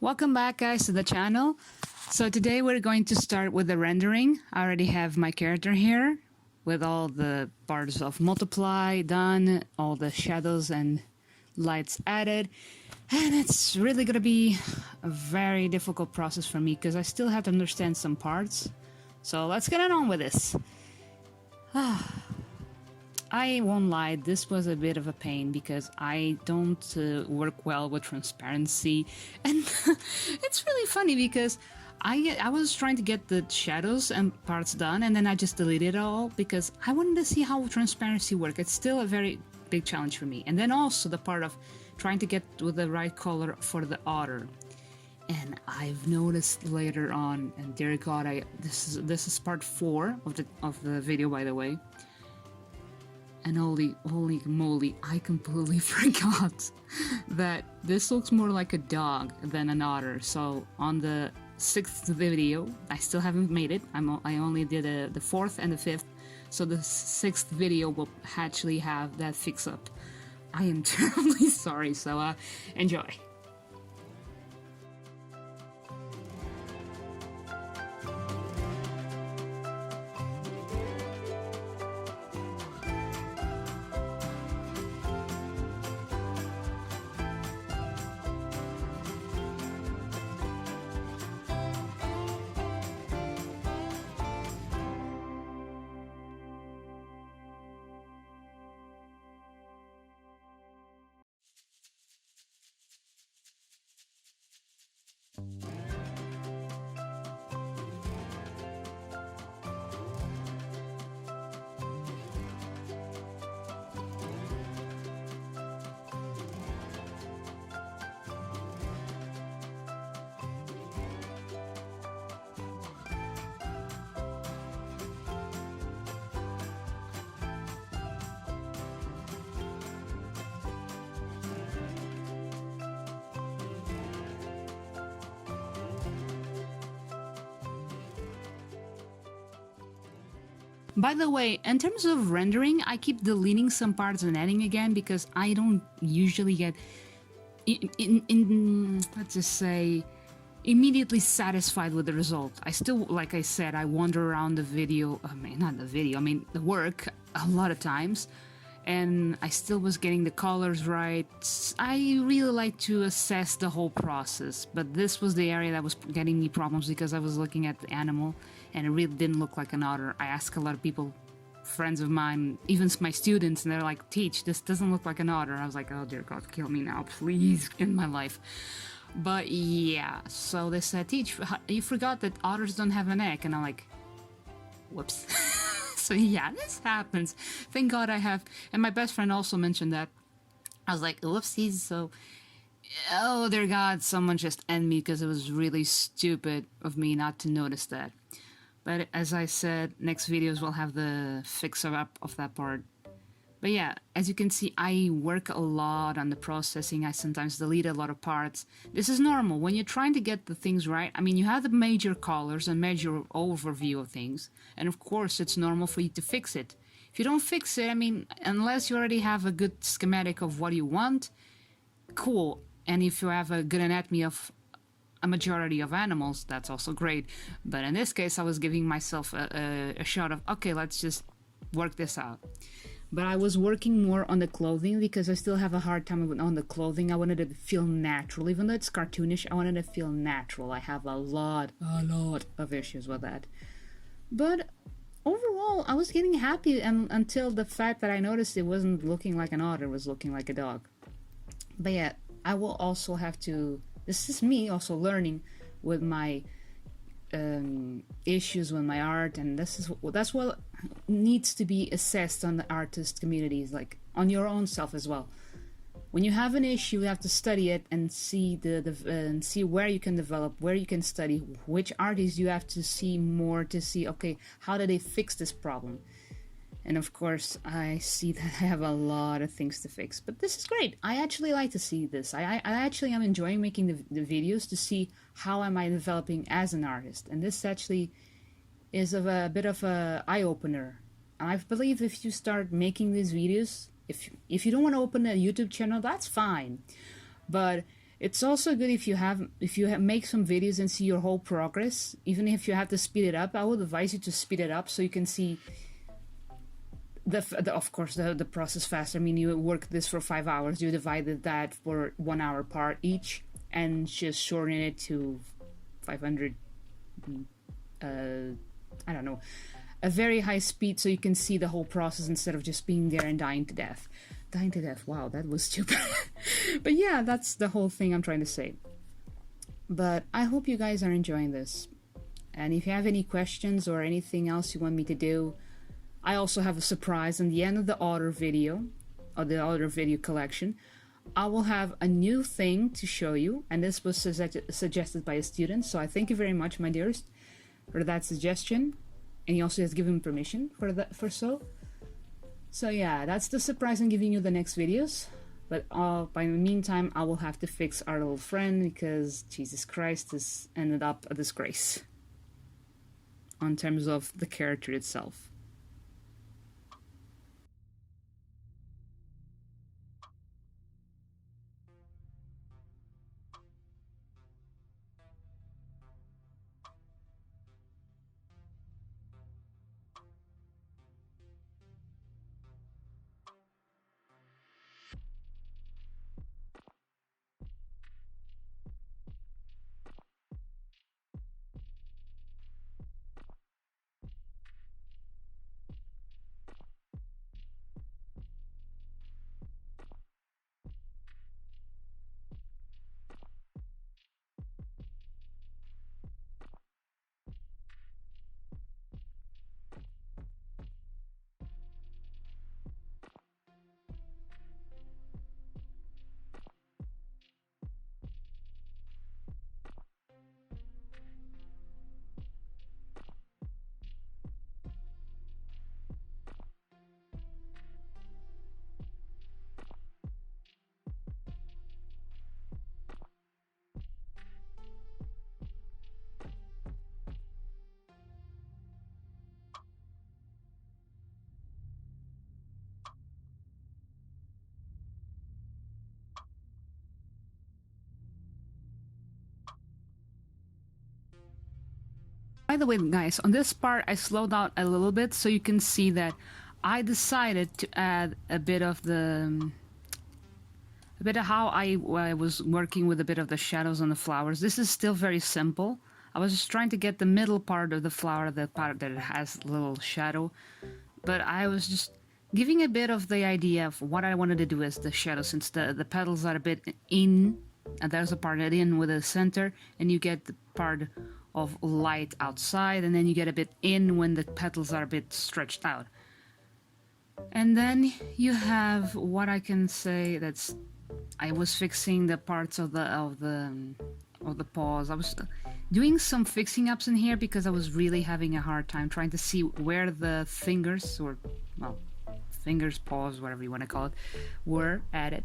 Welcome back, guys, to the channel. So today we're going to start with the rendering. I already have my character here with all the parts of multiply done, all the shadows and lights added, and it's really gonna be a very difficult process for me because I still have to understand some parts. So let's get on with this. I won't lie, this was a bit of a pain because I don't work well with transparency, and it's really funny because I was trying to get the shadows and parts done, and then I just deleted it all because I wanted to see how transparency works. It's still a very big challenge for me. And then also the part of trying to get with the right color for the otter. And I've noticed later on, and dear God, this is part 4 of the video, by the way. And holy moly, I completely forgot that this looks more like a dog than an otter. So on the 6th video, I still haven't made it. I only did the 4th and the 5th. So the 6th video will actually have that fix up. I am terribly sorry, so enjoy. By the way, in terms of rendering, I keep deleting some parts and adding again because I don't usually get, let's just say, immediately satisfied with the result. I still, like I said, I wander around the video, the work a lot of times, and I still was getting the colors right. I really like to assess the whole process, but this was the area that was getting me problems because I was looking at the animal and it really didn't look like an otter. I asked a lot of people, friends of mine, even my students, and they're like, "Teach, this doesn't look like an otter." I was like, "Oh dear God, kill me now, please, in my life." But yeah, so they said, "Teach, you forgot that otters don't have a neck," and I'm like, whoops. So yeah, this happens. Thank God I have, and my best friend also mentioned that. I was like, whoopsies. So, oh dear God, someone just ended me because it was really stupid of me not to notice that. But as I said, next videos will have the fix-up of that part. But yeah, as you can see, I work a lot on the processing. I sometimes delete a lot of parts. This is normal. When you're trying to get the things right, I mean, you have the major colors and major overview of things. And of course, it's normal for you to fix it. If you don't fix it, I mean, unless you already have a good schematic of what you want, cool. And if you have a good anatomy of a majority of animals, that's also great. But in this case, I was giving myself a shot of, okay, let's just work this out. But I was working more on the clothing because I still have a hard time on the clothing. I wanted it to feel natural. Even though it's cartoonish, I wanted it to feel natural. I have a lot of issues with that. But overall, I was getting happy until the fact that I noticed it wasn't looking like an otter, it was looking like a dog. But yeah, I will also have to... This is me also learning with my issues with my art, and that's what needs to be assessed on the artist communities, like on your own self as well. When you have an issue, you have to study it and see and see where you can develop, where you can study, which artists you have to see more to see, okay, how do they fix this problem? And of course, I see that I have a lot of things to fix, but this is great. I actually like to see this. I actually am enjoying making the videos to see how am I developing as an artist. And this actually is of a bit of a eye-opener. I believe if you start making these videos, if you don't want to open a YouTube channel, that's fine. But It's also good if you make some videos and see your whole progress. Even if you have to speed it up, I would advise you to speed it up so you can see of course the process faster. I mean, you work this for 5 hours, you divided that for 1 hour part each, and just shorten it to 500. I don't know, a very high speed so you can see the whole process instead of just being there and dying to death. Dying to death, wow, that was stupid. But yeah, that's the whole thing I'm trying to say. But I hope you guys are enjoying this. And if you have any questions or anything else you want me to do, I also have a surprise. On the end of the Otter video, or the Otter video collection, I will have a new thing to show you. And this was suggested by a student. So I thank you very much, my dearest, for that suggestion. And he also has given permission for that, So yeah, that's the surprise I'm giving you the next videos. But by the meantime, I will have to fix our little friend because Jesus Christ, this ended up a disgrace on terms of the character itself. By the way, guys, on this part, I slowed down a little bit so you can see that I decided to add a bit of how I was working with a bit of the shadows on the flowers. This is still very simple. I was just trying to get the middle part of the flower, the part that has a little shadow, but I was just giving a bit of the idea of what I wanted to do as the shadow, since the petals are a bit in, and there's a part in with the center, and you get the part of light outside, and then you get a bit in when the petals are a bit stretched out. And then you have what I can say that's I was fixing the parts of the paws. I was doing some fixing ups in here because I was really having a hard time trying to see where the fingers, or well, fingers, paws, whatever you want to call it, were at it.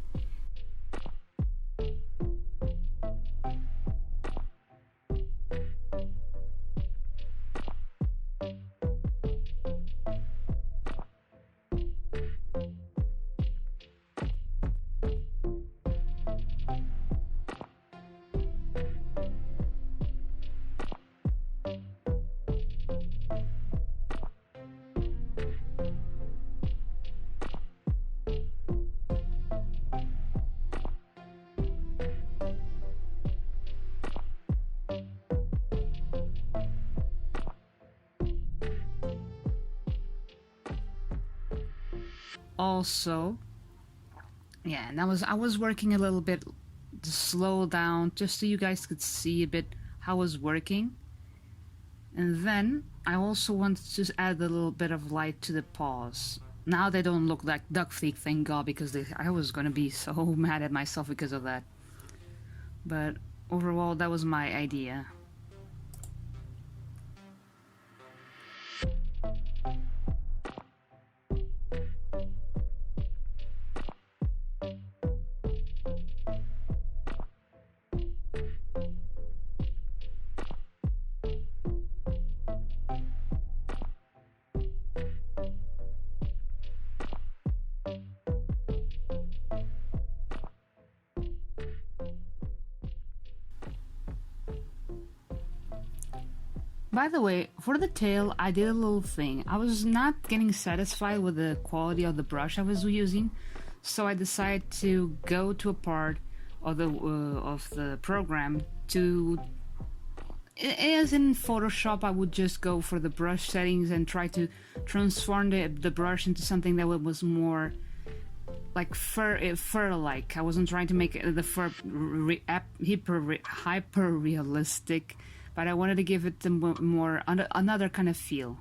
Also, yeah, and I was working a little bit to slow down just so you guys could see a bit how I was working. And then I also wanted to add a little bit of light to the paws. Now they don't look like duck feet, thank God, because I was gonna be so mad at myself because of that. But overall, that was my idea. By the way, for the tail, I did a little thing. I was not getting satisfied with the quality of the brush I was using, so I decided to go to a part of the program to, as in Photoshop, I would just go for the brush settings and try to transform the brush into something that was more like fur-like. I wasn't trying to make the fur hyper realistic, but I wanted to give it more another kind of feel.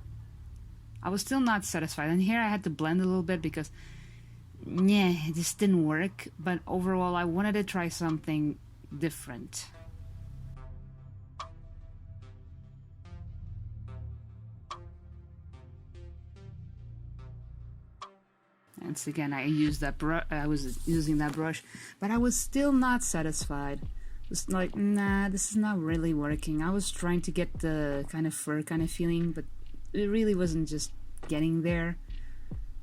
I was still not satisfied, and here I had to blend a little bit because yeah, it just didn't work. But overall, I wanted to try something different. Once again, I was using that brush, but I was still not satisfied. It was like, nah, this is not really working. I was trying to get the kind of fur kind of feeling, but it really wasn't just getting there.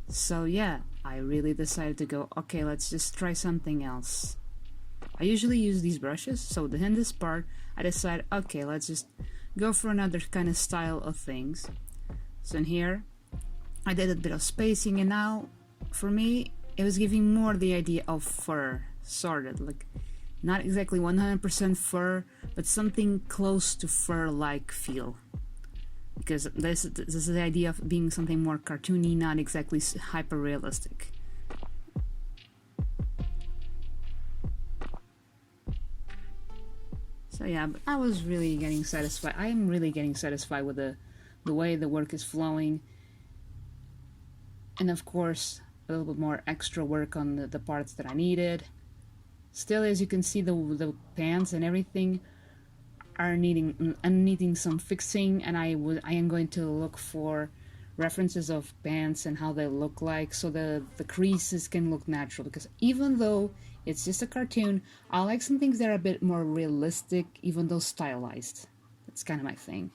So yeah, I really decided to go, okay, let's just try something else. I usually use these brushes, so in this part, I decided, okay, let's just go for another kind of style of things. So in here, I did a bit of spacing, and now, for me, it was giving more the idea of fur, sort of, like, not exactly 100% fur, but something close to fur-like feel. Because this is the idea of being something more cartoony, not exactly hyper-realistic. So yeah, but I was really getting satisfied. I am really getting satisfied with the way the work is flowing. And of course, a little bit more extra work on the parts that I needed. Still, as you can see, the pants and everything are needing some fixing, and I am going to look for references of pants and how they look like, so the creases can look natural. Because even though it's just a cartoon, I like some things that are a bit more realistic, even though stylized. That's kind of my thing.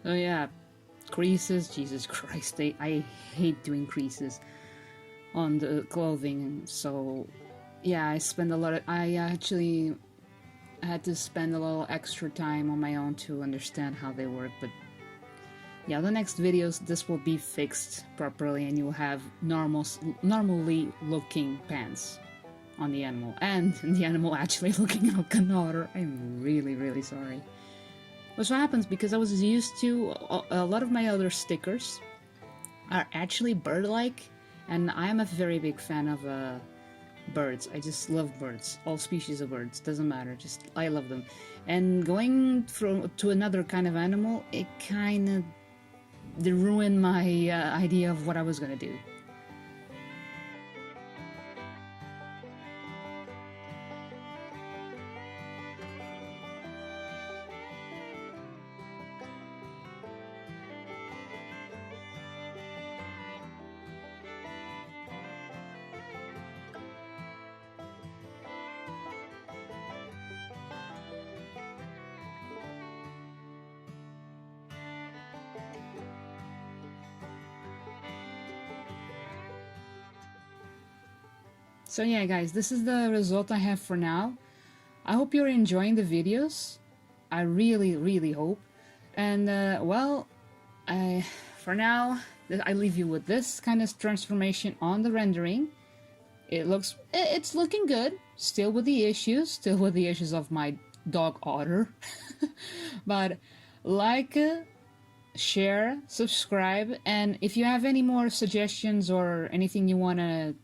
Oh yeah, creases, Jesus Christ, I hate doing creases on the clothing, so yeah, I actually had to spend a little extra time on my own to understand how they work. But yeah, the next videos, this will be fixed properly, and you'll have normally looking pants on the animal, and the animal actually looking like an otter. I'm really sorry. That's what happens, because I was used to a lot of my other stickers are actually bird-like, and I am a very big fan of birds. I just love birds, all species of birds, doesn't matter, just I love them. And going to another kind of animal, it kind of ruined my idea of what I was gonna do. So yeah, guys, this is the result I have for now. I hope you're enjoying the videos. I really hope. And well, for now, I leave you with this kind of transformation on the rendering. It's looking good. Still with the issues of my dog Otter. But like, share, subscribe, and if you have any more suggestions or anything you want to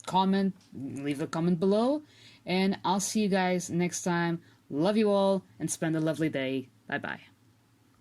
comment, leave a comment below, and I'll see you guys next time. Love you all, and spend a lovely day. Bye bye.